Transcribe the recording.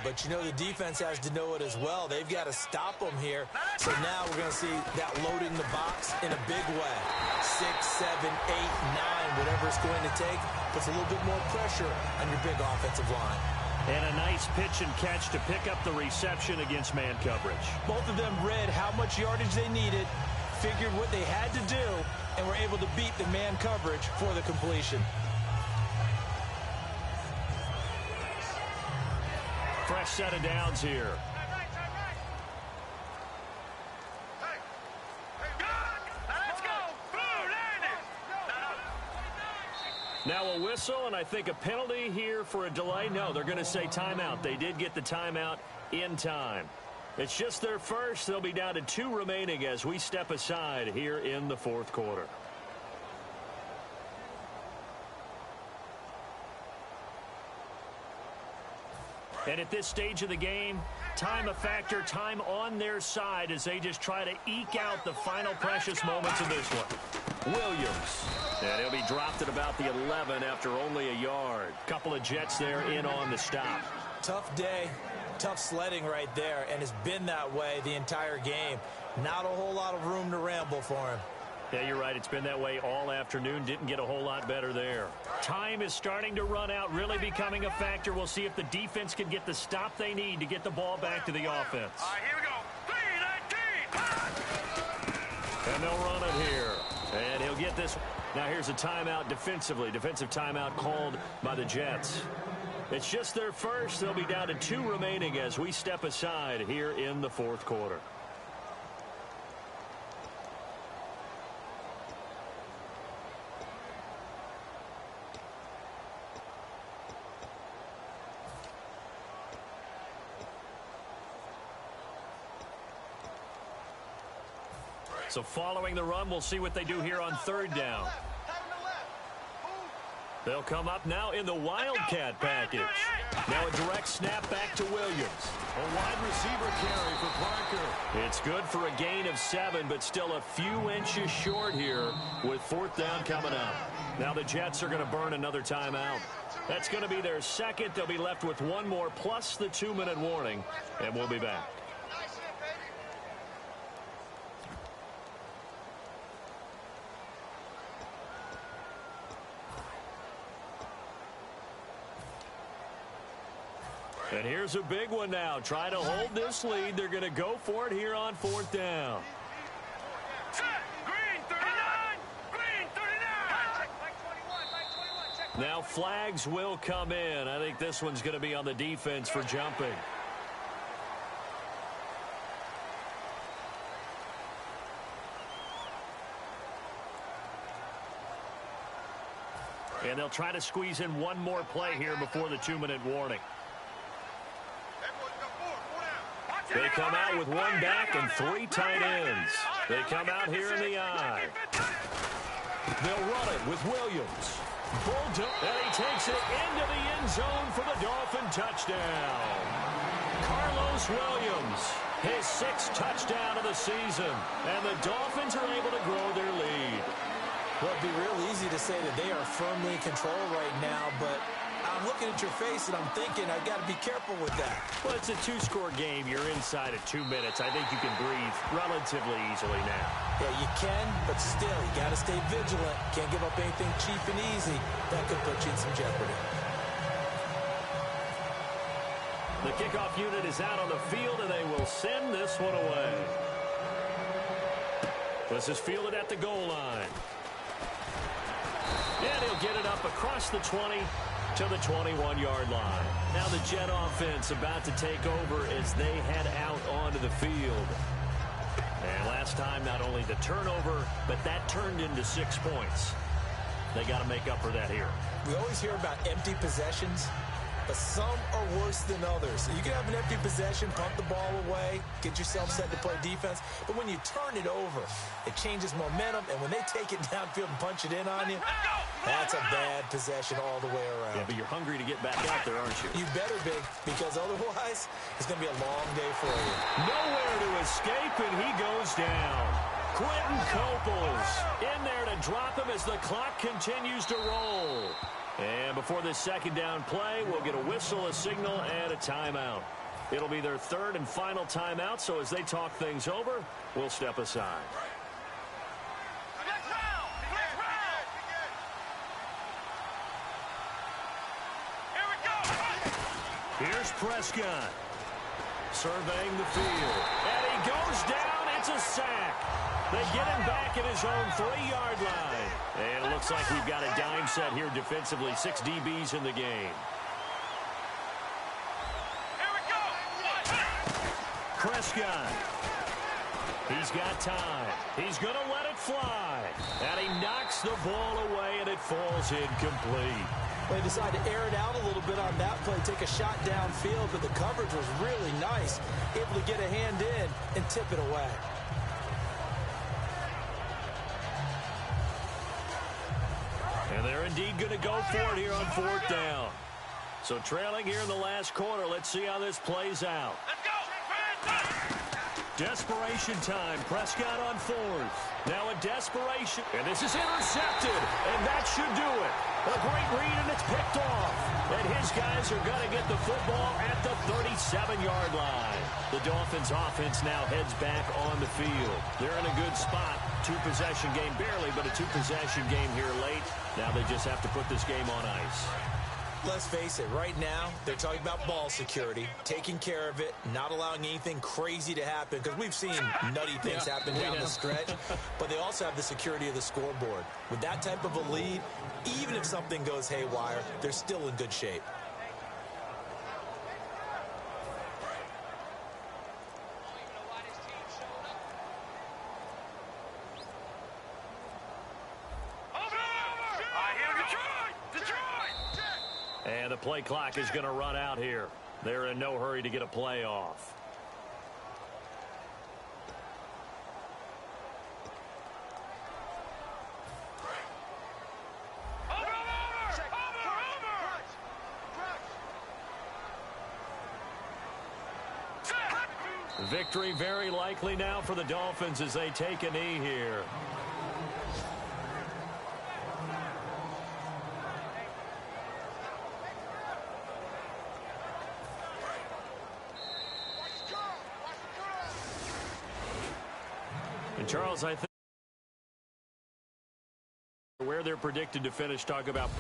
but you know the defense has to know it as well. They've got to stop them here. So now we're going to see that loading the box in a big way. 6, 7, 8, 9, whatever it's going to take, puts a little bit more pressure on your big offensive line. And a nice pitch and catch to pick up the reception against man coverage. Both of them read how much yardage they needed, figured what they had to do, and were able to beat the man coverage for the completion. Fresh set of downs here. Now a whistle, and I think a penalty here for a delay. No, they're going to say timeout. They did get the timeout in time. It's just their first. They'll be down to 2 remaining as we step aside here in the fourth quarter. And at this stage of the game, time a factor, time on their side as they just try to eke out the final precious moments of this one. Williams. And he'll be dropped at about the 11 after only a yard. Couple of Jets there in on the stop. Tough day, tough sledding right there, and it's been that way the entire game. Not a whole lot of room to ramble for him. Yeah, you're right. It's been that way all afternoon. Didn't get a whole lot better there. Time is starting to run out, really becoming a factor. We'll see if the defense can get the stop they need to get the ball back to the offense. All right, here we go. 3-19. And they'll run it here. And he'll get this. Now here's a timeout defensively. Defensive timeout called by the Jets. It's just their first. They'll be down to 2 remaining as we step aside here in the fourth quarter. So following the run, we'll see what they do here on 3rd down. They'll come up now in the Wildcat package. Now a direct snap back to Williams. A wide receiver carry for Parker. It's good for a gain of 7, but still a few inches short here with 4th down coming up. Now the Jets are going to burn another timeout. That's going to be their second. They'll be left with 1 more plus the 2-minute warning, and we'll be back. And here's a big one now. Try to hold this lead. They're going to go for it here on 4th down. Green 39. Green 39. Now flags will come in. I think this one's going to be on the defense for jumping. And they'll try to squeeze in 1 more play here before the 2-minute warning. They come out with 1 back and 3 tight ends. They come out here in the eye. They'll run it with Williams. And he takes it into the end zone for the Dolphin touchdown. Carlos Williams, his 6th touchdown of the season. And the Dolphins are able to grow their lead. Well, it'd be real easy to say that they are firmly in control right now, but I'm looking at your face and I'm thinking I've got to be careful with that. Well, it's a 2-score game. You're inside of 2 minutes. I think you can breathe relatively easily now. Yeah, you can, but still, you got to stay vigilant. Can't give up anything cheap and easy. That could put you in some jeopardy. The kickoff unit is out on the field, and they will send this one away. This is fielded at the goal line. And he'll get it up across the 20 to the 21-yard line. Now the Jet offense about to take over as they head out onto the field. And last time, not only the turnover, but that turned into 6 points. They got to make up for that here. We always hear about empty possessions, but some are worse than others. You can have an empty possession, punt the ball away, get yourself set to play defense, but when you turn it over, it changes momentum, and when they take it downfield and punch it in on you, that's a bad possession all the way around. Yeah, but you're hungry to get back out there, aren't you? You better be, because otherwise, it's going to be a long day for you. Nowhere to escape, and he goes down. Quentin Coples in there to drop him as the clock continues to roll. And before this second down play, we'll get a whistle, a signal, and a timeout. It'll be their third and final timeout, so as they talk things over, we'll step aside. Here's Prescott. Surveying the field. And he goes down. It's a sack. They get him back at his own 3-yard line. And it looks like we've got a dime set here defensively. 6 DBs in the game. Here we go. Prescott. He's got time. He's going to let it fly. And he knocks the ball away, and it falls incomplete. They decided to air it out a little bit on that play, take a shot downfield, but the coverage was really nice, able to get a hand in and tip it away. And they're indeed going to go for it here on 4th down. So trailing here in the last quarter, let's see how this plays out. Let's go. Desperation time. Prescott on 4th. Now a desperation. And this is intercepted. And that should do it. A great read, and it's picked off. And his guys are going to get the football at the 37-yard line. The Dolphins offense now heads back on the field. They're in a good spot. 2-possession game, barely, but a 2-possession game here late. Now they just have to put this game on ice. Let's face it, right now, they're talking about ball security, taking care of it, not allowing anything crazy to happen, because we've seen nutty things happen down the stretch, but they also have the security of the scoreboard. With that type of a lead, even if something goes haywire, they're still in good shape. And the play clock is going to run out here. They're in no hurry to get a play off. Victory very likely now for the Dolphins as they take a knee here. And Charles, I think where they're predicted to finish, talk about